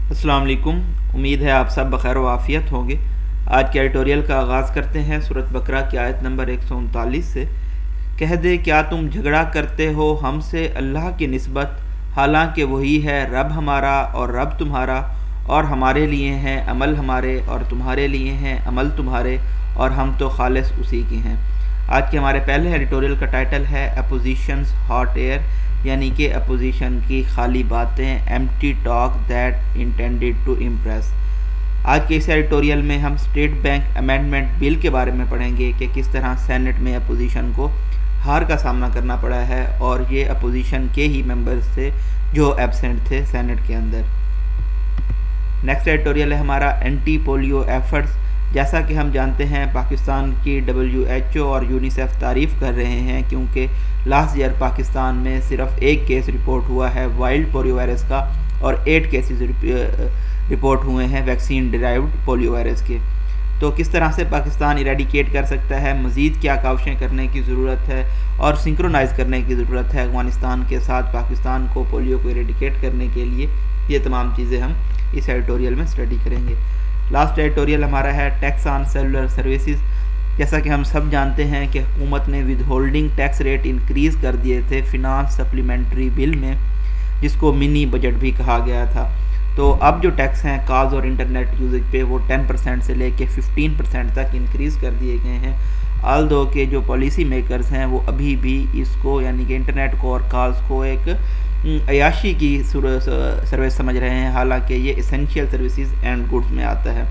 السلام علیکم، امید ہے آپ سب بخیر و عافیت ہوں گے۔ آج کے ایڈیٹوریل کا آغاز کرتے ہیں سورۃ بقرہ کی آیت نمبر 139 سے۔ کہہ دے کیا تم جھگڑا کرتے ہو ہم سے اللہ کی نسبت، حالانکہ وہی ہے رب ہمارا اور رب تمہارا، اور ہمارے لیے ہیں عمل ہمارے اور تمہارے لیے ہیں عمل تمہارے، اور ہم تو خالص اسی کے ہیں۔ آج کے ہمارے پہلے ایڈیٹوریل کا ٹائٹل ہے اپوزیشنز ہاٹ ایئر، یعنی کہ اپوزیشن کی خالی باتیں، empty talk that intended to impress. آج کے اس ایڈیٹوریل میں ہم اسٹیٹ بینک امینڈمنٹ بل کے بارے میں پڑھیں گے کہ کس طرح سینٹ میں اپوزیشن کو ہار کا سامنا کرنا پڑا ہے، اور یہ اپوزیشن کے ہی ممبرز تھے جو ایبسینٹ تھے سینٹ کے اندر۔ نیکسٹ ایڈیٹوریل ہے ہمارا اینٹی پولیو ایفرٹس۔ جیسا کہ ہم جانتے ہیں پاکستان کی WHO اور یونیسیف تعریف کر رہے ہیں، کیونکہ لاسٹ ایئر پاکستان میں صرف ایک کیس رپورٹ ہوا ہے وائلڈ پولیو وائرس کا، اور 8 کیسز رپورٹ ہوئے ہیں ویکسین ڈرائیوڈ پولیو وائرس کے۔ تو کس طرح سے پاکستان ایریڈیکیٹ کر سکتا ہے، مزید کیا کاوشیں کرنے کی ضرورت ہے اور سنکرونائز کرنے کی ضرورت ہے افغانستان کے ساتھ پاکستان کو پولیو کو ایریڈیکیٹ کرنے کے لیے، یہ تمام چیزیں ہم اس ایڈیٹوریل میں اسٹڈی کریں گے۔ لاسٹ ایڈیٹوریل ہمارا ہے ٹیکس آن سیلولر سروسز۔ جیسا کہ ہم سب جانتے ہیں کہ حکومت نے withholding tax rate increase کر دیے تھے فنانس سپلیمنٹری بل میں، جس کو منی بجٹ بھی کہا گیا تھا۔ تو اب جو ٹیکس ہیں کالز اور انٹرنیٹ یوزیج پہ، وہ 10% سے لے کے 15% تک انکریز کر دیے گئے ہیں۔ آلدو کے جو پالیسی میکرز ہیں وہ ابھی بھی اس کو، یعنی کہ انٹرنیٹ کو اور کالز کو ایک عیاشی کی سروس سمجھ رہے ہیں، حالانکہ یہ اسینشیل سروسز اینڈ گڈز میں آتا ہے۔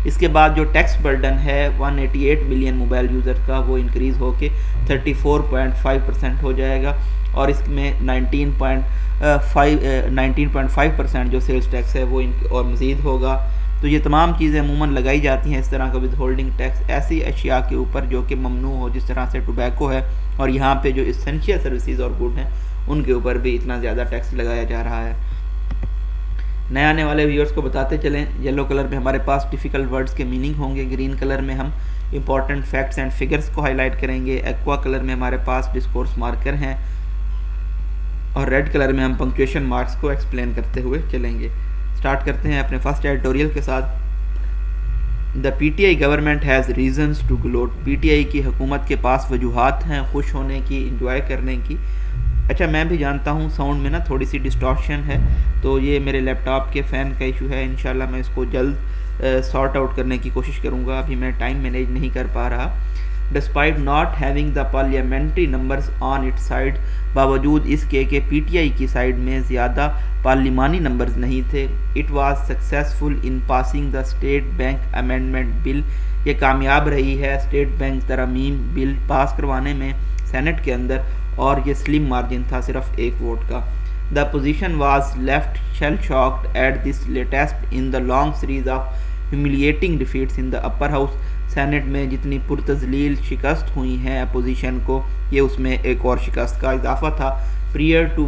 اس کے بعد جو ٹیکس برڈن ہے 188 ملین موبائل یوزر کا، وہ انکریز ہو کے 34.5% ہو جائے گا، اور اس میں 19.5% جو سیلز ٹیکس ہے وہ اور مزید ہوگا۔ تو یہ تمام چیزیں عموماً لگائی جاتی ہیں اس طرح کا ود ہولڈنگ ٹیکس ایسی اشیاء کے اوپر جو کہ ممنوع ہو، جس طرح سے ٹوبیکو ہے، اور یہاں پہ جو اسینشیل سروسز اور گڈ ہیں ان کے اوپر بھی اتنا زیادہ ٹیکس لگایا جا رہا ہے۔ نئے آنے والے ویورز کو بتاتے چلیں، یلو کلر میں ہمارے پاس ڈیفیکلٹ ورڈز کے میننگ ہوں گے، گرین کلر میں ہم امپورٹنٹ فیکٹس اینڈ فگرز کو ہائی لائٹ کریں گے، ایکوا کلر میں ہمارے پاس ڈسکورس مارکر ہیں، اور ریڈ کلر میں ہم پنکچویشن مارکس کو ایکسپلین کرتے ہوئے چلیں گے۔ سٹارٹ کرتے ہیں اپنے فرسٹ ایڈیٹوریل کے ساتھ۔ The PTI government has reasons to gloat. PTI کی حکومت کے پاس وجوہات ہیں خوش ہونے کی، انجوائے کرنے کی۔ اچھا، میں بھی جانتا ہوں ساؤنڈ میں نا تھوڑی سی ڈسٹارشن ہے، تو یہ میرے لیپ ٹاپ کے فین کا ایشو ہے۔ انشاءاللہ میں اس کو جلد سارٹ آؤٹ کرنے کی کوشش کروں گا، ابھی میں ٹائم مینیج نہیں کر پا رہا۔ Despite not having the parliamentary numbers on it side, باوجود اس کے کہ PTI کی سائڈ میں زیادہ پارلیمانی نمبرز نہیں تھے، it was successful in passing the state bank amendment بل، یہ کامیاب رہی ہے اسٹیٹ بینک ترمیم بل پاس کروانے میں سینٹ کے اندر، اور یہ سلم مارجن تھا صرف 1 ووٹ کا۔ The opposition was left shell shocked at this latest in the long series of humiliating defeats in the upper house. Senate میں جتنی پرتذلیل شکست ہوئی ہیں اپوزیشن کو، یہ اس میں ایک اور شکست کا اضافہ تھا۔ پریئر ٹو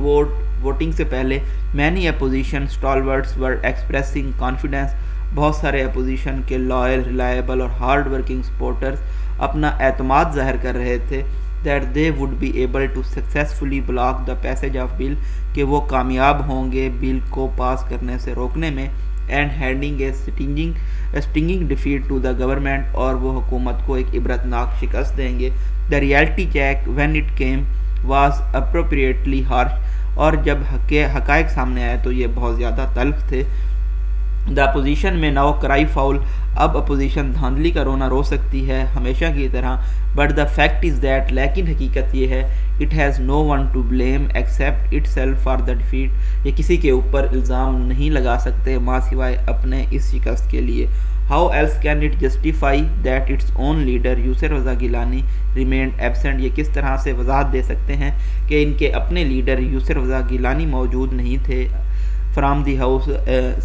ووٹنگ سے پہلے مینی اپوزیشن اسٹالورٹس ور ایکسپریسنگ کانفیڈنس، بہت سارے اپوزیشن کے لائل، ریلائبل اور ہارڈ ورکنگ سپورٹرز اپنا اعتماد ظاہر کر رہے تھے that they would be able to successfully block the passage of bill، کہ وہ کامیاب ہوں گے بل کو پاس کرنے سے روکنے میں، and handing a stinging defeat to the government، اور وہ حکومت کو ایک عبرتناک شکست دیں گے۔ the reality check when it came was appropriately harsh، اور جب حقائق سامنے آئے تو یہ بہت زیادہ تلخ تھے۔ The opposition may now cry foul, اب اپوزیشن دھاندلی کا رونا رو سکتی ہے ہمیشہ کی طرح، but the fact is that, لیکن حقیقت یہ ہے، it has no one to blame except itself for the defeat, یہ کسی کے اوپر الزام نہیں لگا سکتے ماں سوائے اپنے اس شکست کے لیے۔ How else can it justify that its own leader Yousaf Raza Gilani remained absent, یہ کس طرح سے وضاحت دے سکتے ہیں کہ ان کے اپنے لیڈر یوسر رضا گیلانی موجود نہیں تھے فرام دی ہاؤس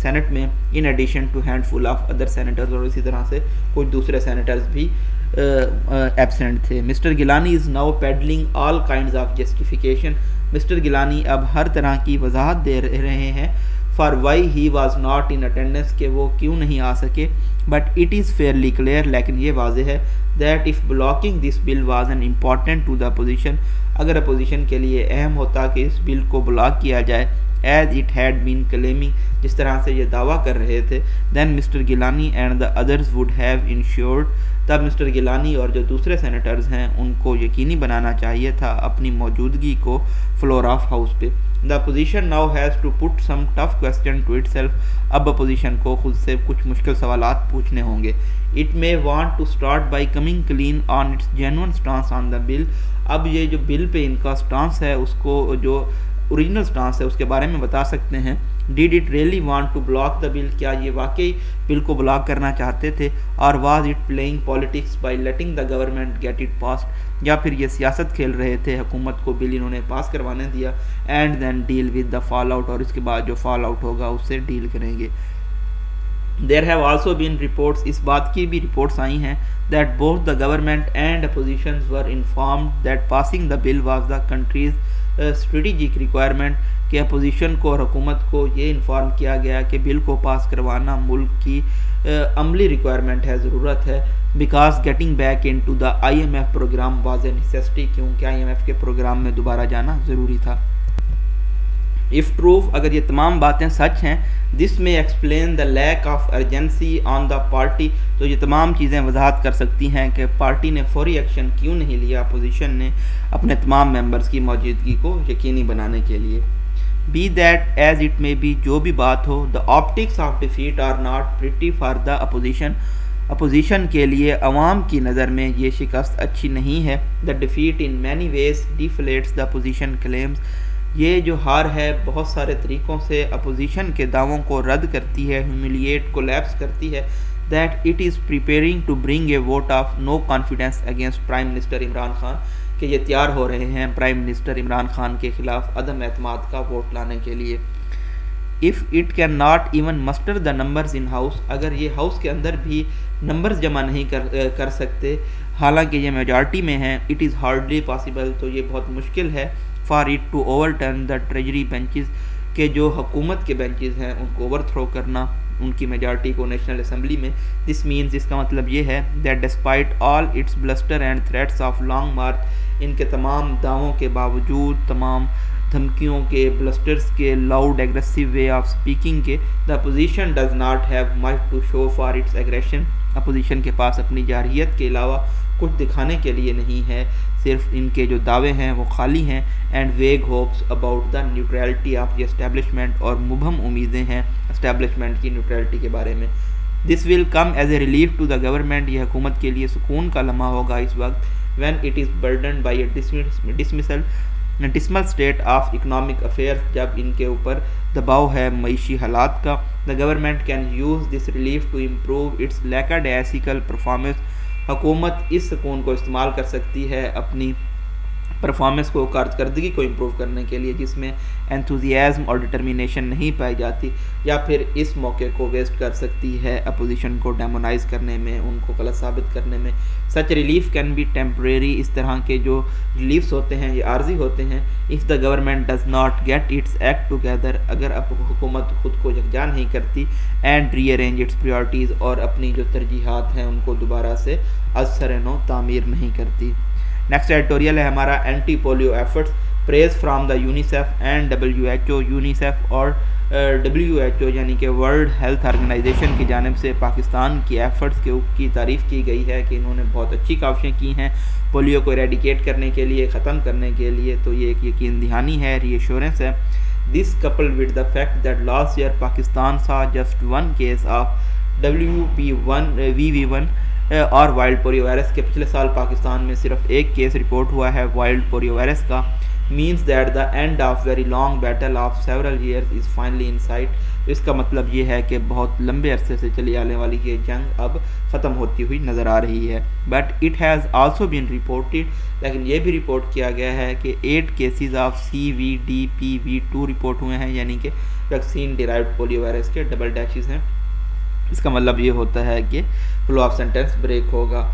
سینٹ میں، in addition to handful of other senators, اور اسی طرح سے کچھ دوسرے سینیٹرز بھی ایبسینٹ تھے۔ Mr Gilani is now peddling all kinds of justification, Mr Gilani اب ہر طرح کی وضاحت دے رہے ہیں for why he was not in attendance, کہ وہ کیوں نہیں آ سکے، but it is fairly clear, لیکن یہ واضح ہے that if blocking this bill was an important to the opposition, اگر اپوزیشن کے لیے اہم ہوتا کہ اس بل کو بلاک کیا جائے، as it had been claiming, جس طرح سے یہ دعویٰ کر رہے تھے. then Mr. Gilani and the others would have ensured, تب مسٹر گیلانی اور جو دوسرے سینیٹرز ہیں ان کو یقینی بنانا چاہیے تھا اپنی موجودگی کو فلور آف ہاؤس پہ. the opposition now has to put some tough question to itself, اب اپوزیشن کو خود سے کچھ مشکل سوالات پوچھنے ہوں گے. it may want to start by coming clean on its genuine stance on the bill, اب یہ جو بل پہ ان کا سٹانس ہے اس کو جو اوریجنل سٹانس ہے اس کے بارے میں بتا سکتے ہیں. did it really want to block the bill, کیا یہ واقعی بل کو بلاک کرنا چاہتے تھے, or was it playing politics by letting the government get it passed, یا پھر یہ سیاست کھیل رہے تھے, حکومت کو بل انہوں نے پاس کروانے دیا, and then deal with the fallout, اور اس کے بعد جو فال آؤٹ ہوگا اس سے ڈیل کریں گے. there have also been reports, اس بات کی بھی رپورٹس آئی ہیں, that both the government and oppositions were informed that passing the bill was the country's strategic requirement, کہ اپوزیشن کو اور حکومت کو یہ انفارم کیا گیا کہ بل کو پاس کروانا ملک کی عملی ریکوائرمنٹ ہے, ضرورت ہے. Because getting back into the IMF program was a necessity, کیونکہ IMF کے پروگرام میں دوبارہ جانا ضروری تھا. if true, اگر یہ تمام باتیں سچ ہیں, this may explain the lack of urgency on the party, تو یہ تمام چیزیں وضاحت کر سکتی ہیں کہ پارٹی نے فوری ایکشن کیوں نہیں لیا اپوزیشن نے اپنے تمام ممبرز کی موجودگی کو یقینی بنانے کے لیے. be that as it may be, جو بھی بات ہو, the optics of defeat are not pretty for the opposition, opposition کے لیے عوام کی نظر میں یہ شکست اچھی نہیں ہے. the defeat in many ways deflates the opposition claims, یہ جو ہار ہے بہت سارے طریقوں سے اپوزیشن کے دعووں کو رد کرتی ہے, humiliate, collapse کرتی ہے. that it is preparing to bring a vote of no confidence against Prime Minister Imran Khan, کہ یہ تیار ہو رہے ہیں پرائم منسٹر عمران خان کے خلاف عدم اعتماد کا ووٹ لانے کے لیے. if it can not even muster the numbers in house, اگر یہ ہاؤس کے اندر بھی نمبرز جمع نہیں کر سکتے حالانکہ یہ میجارٹی میں ہیں, it is hardly possible, تو یہ بہت مشکل ہے for it to overturn the treasury benches, کہ جو حکومت کے بینچز ہیں ان کو اوور تھرو کرنا ان کی میجارٹی کو نیشنل اسمبلی میں. this means, اس کا مطلب یہ ہے that despite all its bluster and threats of long march, ان کے تمام دعووں کے باوجود, تمام دھمکیوں کے, بلسٹرز کے, loud aggressive way of speaking کے, the opposition does not have much to show for its aggression, opposition کے پاس اپنی جارحیت کے علاوہ کچھ دکھانے کے لیے نہیں ہے, صرف ان کے جو دعوے ہیں وہ خالی ہیں. And wig hopes about the neutrality of the establishment, اور مبہم امیدیں ہیں اسٹیبلشمنٹ کی نیوٹرلٹی کے بارے میں. This will come as a relief to the government, یہ حکومت کے لیے سکون کا لمحہ ہوگا اس وقت, when it is burdened by a dismal state of economic affairs, جب ان کے اوپر دباؤ ہے معیشی حالات کا. The government can use this relief to improve its lackadaisical performance, حکومت اس سکون کو استعمال کر سکتی ہے اپنی پرفارمنس کو, کارکردگی کو امپروو کرنے کے لیے, جس میں انتھوزیازم اور ڈٹرمینیشن نہیں پائی جاتی, یا پھر اس موقع کو ویسٹ کر سکتی ہے اپوزیشن کو ڈیمونائز کرنے میں, ان کو غلط ثابت کرنے میں. سچ ریلیف کین بی ٹیمپریری, اس طرح کے جو ریلیفس ہوتے ہیں یہ عارضی ہوتے ہیں. If the government does not get its act together, اگر اب حکومت خود کو یکجا نہیں کرتی, and rearrange its priorities, اور اپنی جو ترجیحات ہیں ان کو دوبارہ سے از سر نو تعمیر نہیں کرتی. نیکسٹ ایڈیٹوریل ہے ہمارا anti polio efforts, praise from the UNICEF and WHO. UNICEF اور WHO یعنی کہ ورلڈ ہیلتھ آرگنائزیشن کی جانب سے پاکستان کی ایفرٹس کی تعریف کی گئی ہے کہ انہوں نے بہت اچھی کاوشیں کی ہیں پولیو کو ایریڈیکیٹ کرنے کے لیے, ختم کرنے کے لیے. تو یہ ایک یقین دہانی ہے, ری ایشورنس ہے. دس coupled with the fact that last year Pakistan saw just one case of VV1 اور وائلڈ پولیو وائرس کے, پچھلے سال پاکستان میں صرف ایک کیس رپورٹ ہوا ہے وائلڈ پولیو وائرس کا. means that the end of very long battle of several years is finally in sight. اس کا مطلب یہ ہے کہ بہت لمبے عرصے سے چلی آنے والی یہ جنگ اب ختم ہوتی ہوئی نظر آ رہی ہے. but it has also been reported, لیکن یہ بھی رپورٹ کیا گیا ہے کہ 8 cases of CVDPV2 رپورٹ ہوئے ہیں, یعنی کہ ویکسین ڈیرائیوڈ پولیو وائرس کے ڈبل ڈیشز ہیں. اس کا مطلب یہ ہوتا ہے کہ فلو آف سینٹینس بریک ہوگا,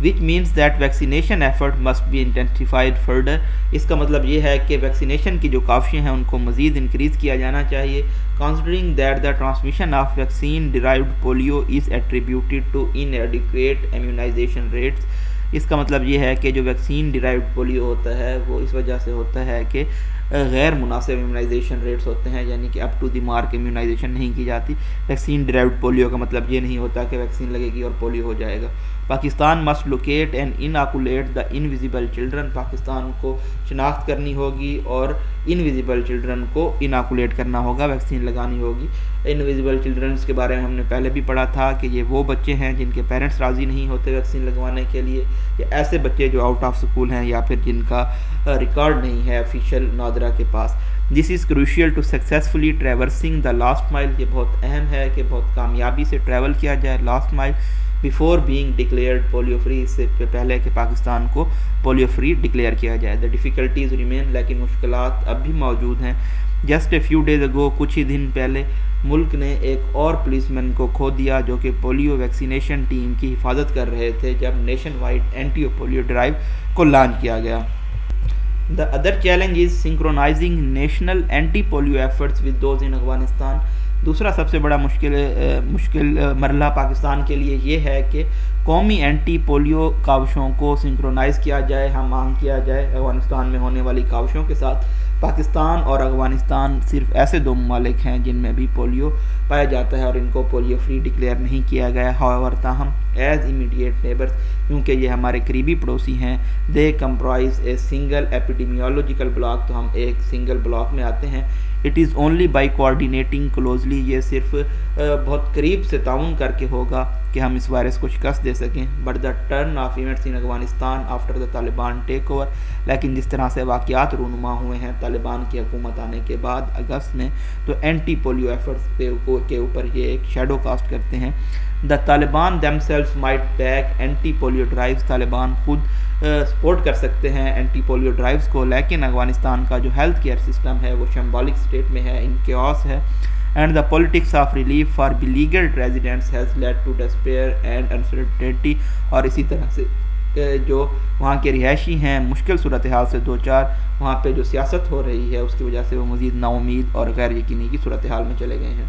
which means that vaccination effort must be intensified further. اس کا مطلب یہ ہے کہ ویکسینیشن کی جو کاوشیں ہیں ان کو مزید انکریز کیا جانا چاہیے, considering that the transmission of vaccine derived polio is attributed to inadequate immunization rates. اس کا مطلب یہ ہے کہ جو ویکسین ڈیرائیوڈ پولیو ہوتا ہے وہ اس وجہ سے ہوتا ہے کہ غیر مناسب امیونائزیشن ریٹس ہوتے ہیں، یعنی کہ up to the mark immunization نہیں کی جاتی۔ ویکسین ڈرائیوڈ پولیو کا مطلب یہ نہیں ہوتا کہ ویکسین لگے گی اور پولیو ہو جائے گا۔ Pakistan must locate and inoculate the invisible children, Pakistan کو شناخت کرنی ہوگی اور انویزیبل چلڈرن کو اناکولیٹ کرنا ہوگا، ویکسین لگانی ہوگی۔ انویزیبل چلڈرنس کے بارے میں ہم نے پہلے بھی پڑھا تھا کہ یہ وہ بچے ہیں جن کے پیرنٹس راضی نہیں ہوتے ویکسین لگوانے کے لیے، یا ایسے بچے جو آؤٹ آف سکول ہیں یا پھر جن کا ریکارڈ نہیں ہے آفیشیل نادرا کے پاس۔ This is crucial to successfully traversing the last mile, یہ بہت اہم ہے کہ بہت کامیابی سے ٹریول کیا جائے last mile before being declared polio free, اس سے پہلے کہ پاکستان کو پولیو فری ڈکلیئر کیا جائے۔ دا ڈیفیکلٹیز ریمین، لیکن مشکلات اب بھی موجود ہیں۔ Just a few days ago, کچھ ہی دن پہلے ملک نے ایک اور پولیس مین کو کھو دیا جو کہ پولیو ویکسینیشن ٹیم کی حفاظت کر رہے تھے جب nationwide anti polio drive کو لانچ کیا گیا۔ The other challenge is synchronizing national anti-polio efforts with those in Afghanistan. دوسرا سب سے بڑا مشکل مرحلہ پاکستان کے لیے یہ ہے کہ قومی اینٹی پولیو کاوشوں کو سنکرونائز کیا جائے، ہم آہنگ کیا جائے افغانستان میں ہونے والی کاوشوں کے ساتھ۔ پاکستان اور افغانستان صرف ایسے دو ممالک ہیں جن میں بھی پولیو پایا جاتا ہے اور ان کو پولیو فری ڈکلیئر نہیں کیا گیا۔ however تاہم ایز امیڈیٹ نیبرز، کیونکہ یہ ہمارے قریبی پڑوسی ہیں، they comprise a single epidemiological block, تو ہم ایک سنگل بلاک میں آتے ہیں۔ It is only by coordinating closely, یہ صرف بہت قریب سے تعاون کر کے ہوگا کہ ہم اس وائرس کو شکست دے سکیں۔ But the turn off events in Afghanistan after the Taliban take over, لیکن جس طرح سے واقعات رونما ہوئے ہیں طالبان کی حکومت آنے کے بعد اگست میں، تو اینٹی پولیو ایفرٹس کے اوپر یہ ایک شیڈو کاسٹ کرتے ہیں۔ The Taliban themselves might back anti polio drives, Taliban خود سپورٹ کر سکتے ہیں اینٹی پولیو ڈرائیوز کو، لیکن افغانستان کا جو ہیلتھ کیئر سسٹم ہے وہ شمبالک سٹیٹ میں ہے، ان کیوس ہے۔ And the politics of relief for beleaguered residents has led to despair and uncertainty, اور اسی طرح سے جو وہاں کے رہائشی ہیں مشکل صورتحال سے دوچار، وہاں پہ جو سیاست ہو رہی ہے اس کی وجہ سے وہ مزید نا امید اور غیر یقینی کی صورتحال میں چلے گئے ہیں۔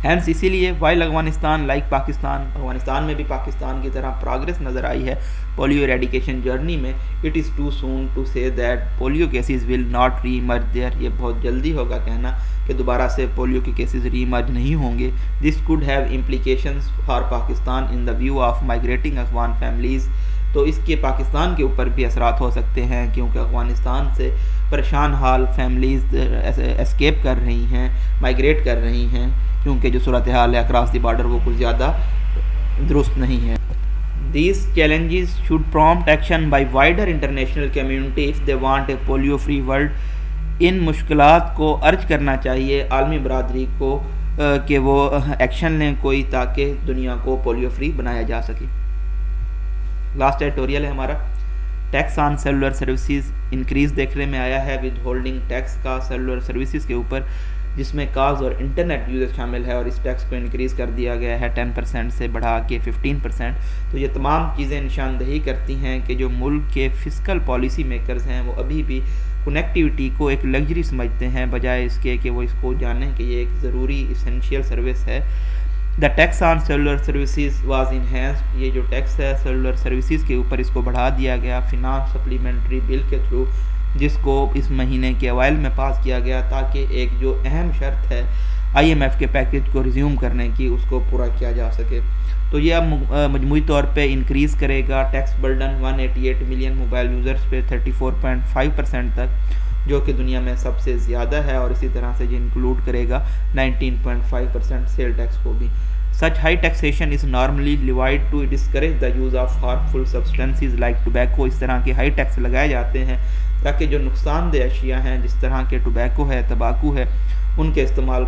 ہینس اسی لیے وائل افغانستان لائک پاکستان، افغانستان میں بھی پاکستان کی طرح پروگرس نظر آئی ہے پولیو ایریڈیکیشن جرنی میں، it is too soon to say that polio cases will not reemerge there, یہ بہت جلدی ہوگا کہنا کہ دوبارہ سے پولیو کے کیسز ری ایمرج نہیں ہوں گے۔ This could have implications for Pakistan in the view of migrating Afghan families, تو اس کے پاکستان کے اوپر بھی اثرات ہو سکتے ہیں کیونکہ افغانستان سے پریشان حال فیملیز اسکیپ کر رہی ہیں، مائگریٹ کر رہی ہیں، کیونکہ جو صورتحال ہے اکراس دی بارڈر وہ کچھ زیادہ درست نہیں ہے۔ These challenges should prompt action by wider international community if they want a polio free world۔ ان مشکلات کو ارج کرنا چاہیے عالمی برادری کو کہ وہ ایکشن لیں کوئی، تاکہ دنیا کو پولیو فری بنایا جا سکے۔ لاسٹ ایڈیٹوریل ہے ہمارا، tax on cellular services increase دیکھنے میں آیا ہے، ود ہولڈنگ ٹیکس کا سیلولر سروسز کے اوپر، جس میں کالز اور انٹرنیٹ یوزر شامل ہے، اور اس ٹیکس کو انکریز کر دیا گیا ہے 10% سے بڑھا کے 15%۔ تو یہ تمام چیزیں نشاندہی کرتی ہیں کہ جو ملک کے فسکل پالیسی میکرز ہیں وہ ابھی بھی کنیکٹیوٹی کو ایک لگژری سمجھتے ہیں، بجائے اس کے کہ وہ اس کو جانیں کہ یہ ایک ضروری اسینشیل سروس ہے۔ The tax on cellular services was enhanced, یہ جو ٹیکس ہے سیلولر سروسز کے اوپر اس کو بڑھا دیا گیا فنانس سپلیمنٹری بل کے تھرو، جس کو اس مہینے کے اوائل میں پاس کیا گیا تاکہ ایک جو اہم شرط ہے IMF کے پیکیج کو ریزیوم کرنے کی اس کو پورا کیا جا سکے۔ تو یہ اب مجموعی طور پہ انکریز کرے گا tax burden 188 million mobile users پہ 34.5% تک، جو کہ دنیا میں سب سے زیادہ ہے، اور اسی طرح سے یہ انکلوڈ کرے گا 19.5% سیل ٹیکس کو بھی۔ Such high taxation is normally levied to discourage the use of harmful substances like tobacco، اس طرح کے ہائی ٹیکس لگائے جاتے ہیں تاکہ جو نقصان دہ اشیاء ہیں جس طرح کے ٹوبیکو ہے، تمباکو ہے، ان کے استعمال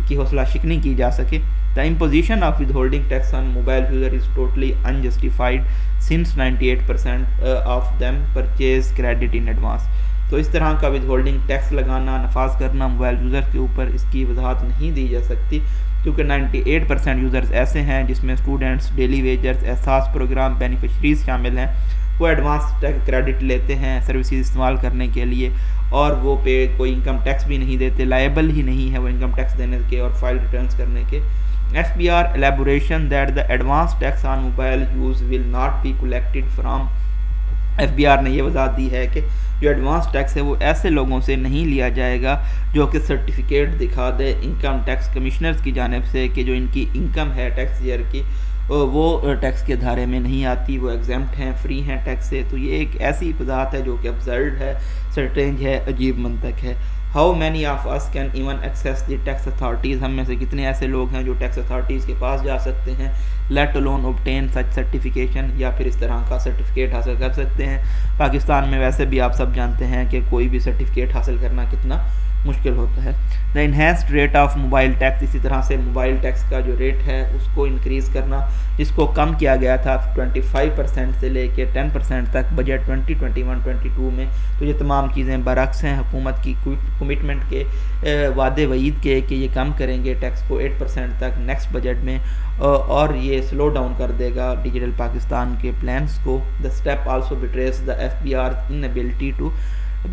کی حوصلہ شکنی کی جا سکے۔ The imposition of withholding tax on mobile user is totally unjustified since 98% of them purchase credit in advance۔ تو اس طرح کا withholding tax لگانا، نفاذ کرنا موبائل یوزر کے اوپر، اس کی وضاحت نہیں دی جا سکتی کیونکہ 98% یوزرز ایسے ہیں جس میں اسٹوڈنٹس، ڈیلی ویجرز، احساس پروگرام بینیفیشریز شامل ہیں، وہ ایڈوانس کریڈٹ لیتے ہیں سروسز استعمال کرنے کے لیے، اور وہ پہ کوئی انکم ٹیکس بھی نہیں دیتے، لائبل ہی نہیں ہے وہ انکم ٹیکس دینے کے اور فائل ریٹرنز کرنے کے۔ FBR elaboration that the advance tax on mobile use will not be collected from، FBR نے یہ وضاحت دی ہے کہ جو ایڈوانس ٹیکس ہے وہ ایسے لوگوں سے نہیں لیا جائے گا جو کہ سرٹیفکیٹ دکھا دے انکم ٹیکس کمشنرز کی جانب سے کہ جو ان کی انکم ہے ٹیکس ایئر کی وہ ٹیکس کے دھارے میں نہیں آتی، وہ ایگزیمپٹ ہیں، فری ہیں ٹیکس سے. تو یہ ایک ایسی وضاحت ہے جو کہ ابسرڈ ہے، سرٹینج ہے، عجیب منطق ہے. How many of us can even access the tax authorities, ہم میں سے کتنے ایسے لوگ ہیں جو ٹیکس اتھارٹیز کے پاس جا سکتے ہیں، late alone obtain such certification، یا پھر اس طرح کا سرٹیفکیٹ حاصل کر سکتے ہیں. پاکستان میں ویسے بھی آپ سب جانتے ہیں کہ کوئی بھی سرٹیفکیٹ حاصل کرنا کتنا مشکل ہوتا ہے. The enhanced rate of mobile tax, اسی طرح سے موبائل ٹیکس کا جو ریٹ ہے اس کو انکریز کرنا، جس کو کم کیا گیا تھا 25% سے لے کے 10% تک بجٹ 2021-22 میں. تو یہ تمام چیزیں برعکس ہیں حکومت کی کمٹمنٹ کے، وعدے وعید کے کہ یہ کم کریں گے ٹیکس کو 8% تک نیکسٹ بجٹ میں، اور یہ سلو ڈاؤن کر دے گا ڈیجیٹل پاکستان کے پلانس کو. The step also betrays the FBR inability to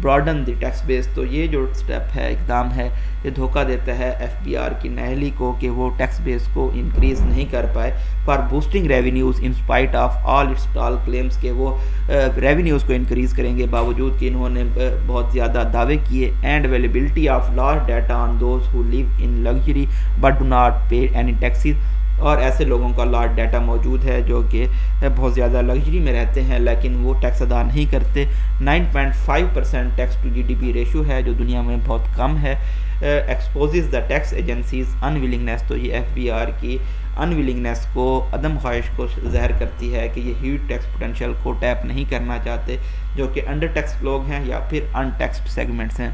broaden the tax base. تو یہ جو سٹیپ ہے، اقدام ہے، یہ دھوکہ دیتا ہے FBR کی نااہلی کو کہ وہ ٹیکس بیس کو انکریز نہیں کر پائے for boosting revenues in spite of all its tall claims, کہ وہ ریونیوز کو انکریز کریں گے باوجود کہ انہوں نے بہت زیادہ دعوے کیے. And availability of large data on those who live in luxury but do not pay any taxes, اور ایسے لوگوں کا لارج ڈیٹا موجود ہے جو کہ بہت زیادہ لگژری میں رہتے ہیں لیکن وہ ٹیکس ادا نہیں کرتے. 9.5% ٹیکس ٹو GDP ریشو ہے جو دنیا میں بہت کم ہے. ایکسپوزز دا ٹیکس ایجنسیز انولنگنیس، تو یہ FBR کی انولنگنیس کو، عدم خواہش کو ظاہر کرتی ہے کہ یہ ہیوج ٹیکس پوٹینشیل کو ٹیپ نہیں کرنا چاہتے جو کہ انڈر ٹیکس لوگ ہیں یا پھر ان ٹیکسڈ سیگمنٹس ہیں.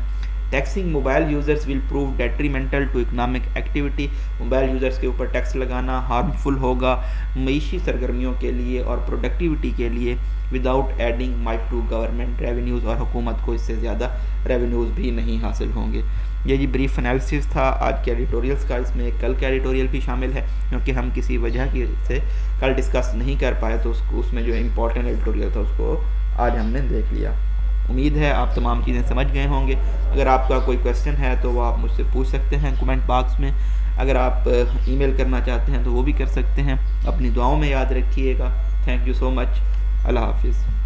Taxing mobile users will prove detrimental to economic activity, mobile users کے اوپر ٹیکس لگانا ہارمفل ہوگا معیشی سرگرمیوں کے لیے اور پروڈکٹیوٹی کے لیے، without adding might to government revenues, اور حکومت کو اس سے زیادہ ریونیوز بھی نہیں حاصل ہوں گے. یہ جی بریف انالیسس تھا آج کے ایڈیٹوریلز کا. اس میں ایک کل کا ایڈیٹوریل بھی شامل ہے کیونکہ ہم کسی وجہ کی سے کل ڈسکس نہیں کر پائے، تو اس میں جو امپورٹنٹ ایڈیٹوریل تھا اس کو آج ہم نے دیکھ لیا. امید ہے آپ تمام چیزیں سمجھ گئے ہوں گے. اگر آپ کا کوئی کویسچن ہے تو وہ آپ مجھ سے پوچھ سکتے ہیں کمنٹ باکس میں. اگر آپ ای میل کرنا چاہتے ہیں تو وہ بھی کر سکتے ہیں. اپنی دعاؤں میں یاد رکھیے گا. تھینک یو سو مچ. اللہ حافظ.